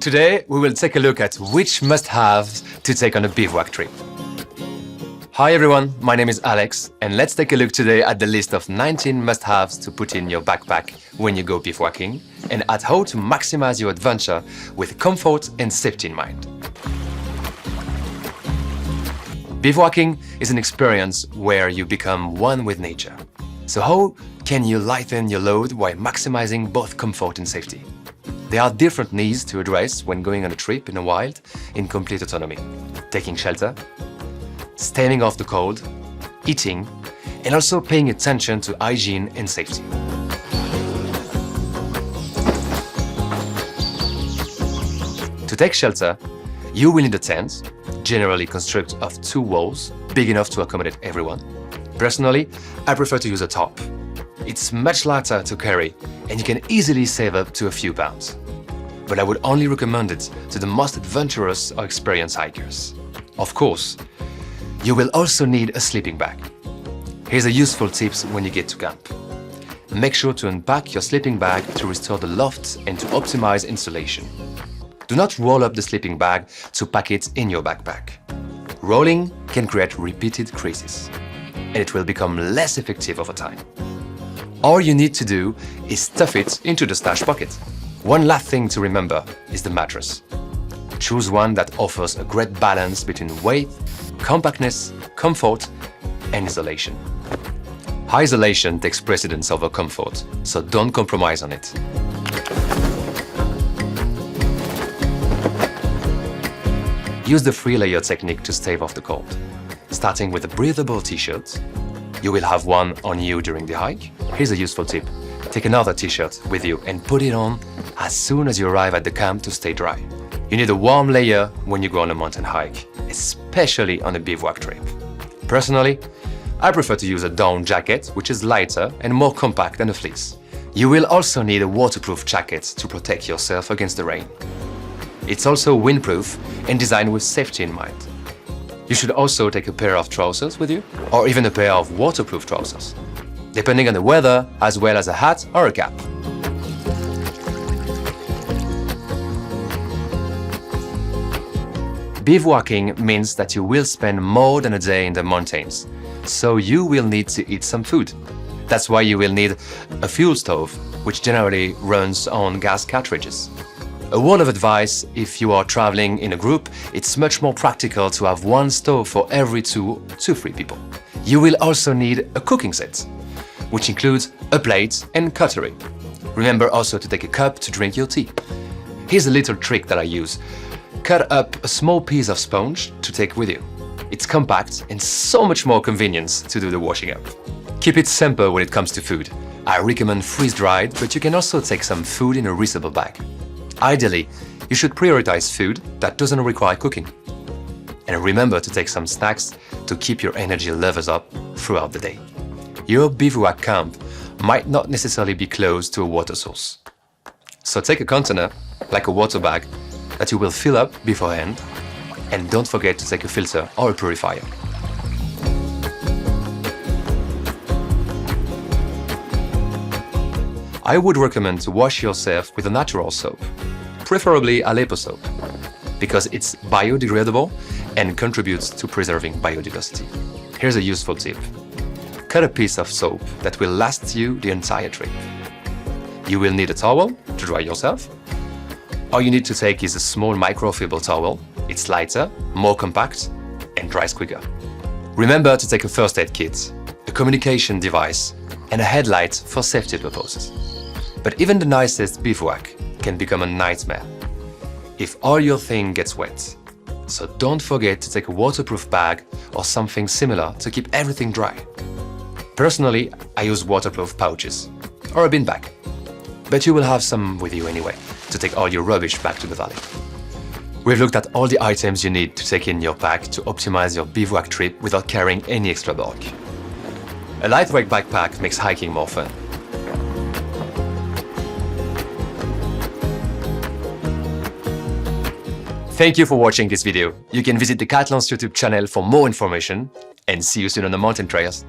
Today, we will take a look at which must-haves to take on a bivouac trip. Hi everyone, my name is Alex, and let's take a look today at the list of 19 must-haves to put in your backpack when you go bivouacking, and at how to maximize your adventure with comfort and safety in mind. Bivouacking is an experience where you become one with nature. So how can you lighten your load while maximizing both comfort and safety? There are different needs to address when going on a trip in the wild in complete autonomy. Taking shelter, staying off the cold, eating, and also paying attention to hygiene and safety. To take shelter, you will need a tent, generally constructed of 2 walls, big enough to accommodate everyone. Personally, I prefer to use a top. It's much lighter to carry, and you can easily save up to a few pounds. But I would only recommend it to the most adventurous or experienced hikers. Of course, you will also need a sleeping bag. Here's a useful tip when you get to camp. Make sure to unpack your sleeping bag to restore the loft and to optimize insulation. Do not roll up the sleeping bag to pack it in your backpack. Rolling can create repeated creases, and it will become less effective over time. All you need to do is stuff it into the stash pocket. One last thing to remember is the mattress. Choose one that offers a great balance between weight, compactness, comfort, and isolation. High isolation takes precedence over comfort, so don't compromise on it. Use the 3-layer technique to stave off the cold. Starting with a breathable t-shirt. You will have one on you during the hike. Here's a useful tip. Take another t-shirt with you and put it on as soon as you arrive at the camp to stay dry. You need a warm layer when you go on a mountain hike, especially on a bivouac trip. Personally, I prefer to use a down jacket, which is lighter and more compact than a fleece. You will also need a waterproof jacket to protect yourself against the rain. It's also windproof and designed with safety in mind. You should also take a pair of trousers with you, or even a pair of waterproof trousers, depending on the weather, as well as a hat or a cap. Bivouacking means that you will spend more than a day in the mountains, so you will need to eat some food. That's why you will need a fuel stove, which generally runs on gas cartridges. A word of advice: if you are traveling in a group, it's much more practical to have one stove for every 2 to 3 people. You will also need a cooking set, which includes a plate and cutlery. Remember also to take a cup to drink your tea. Here's a little trick that I use. Cut up a small piece of sponge to take with you. It's compact and so much more convenient to do the washing up. Keep it simple when it comes to food. I recommend freeze-dried, but you can also take some food in a reusable bag. Ideally, you should prioritize food that doesn't require cooking. And remember to take some snacks to keep your energy levels up throughout the day. Your bivouac camp might not necessarily be close to a water source. So take a container, like a water bag, that you will fill up beforehand, and don't forget to take a filter or a purifier. I would recommend to wash yourself with a natural soap, preferably Aleppo soap, because it's biodegradable and contributes to preserving biodiversity. Here's a useful tip. Cut a piece of soap that will last you the entire trip. You will need a towel to dry yourself. All you need to take is a small microfiber towel. It's lighter, more compact, and dries quicker. Remember to take a first aid kit, a communication device, and a headlight for safety purposes. But even the nicest bivouac can become a nightmare if all your thing gets wet. So don't forget to take a waterproof bag or something similar to keep everything dry. Personally, I use waterproof pouches or a bin bag, but you will have some with you anyway to take all your rubbish back to the valley. We've looked at all the items you need to take in your pack to optimize your bivouac trip without carrying any extra bulk. A lightweight backpack makes hiking more fun. Thank you for watching this video. You can visit Decathlon's YouTube channel for more information, and see you soon on the mountain trails.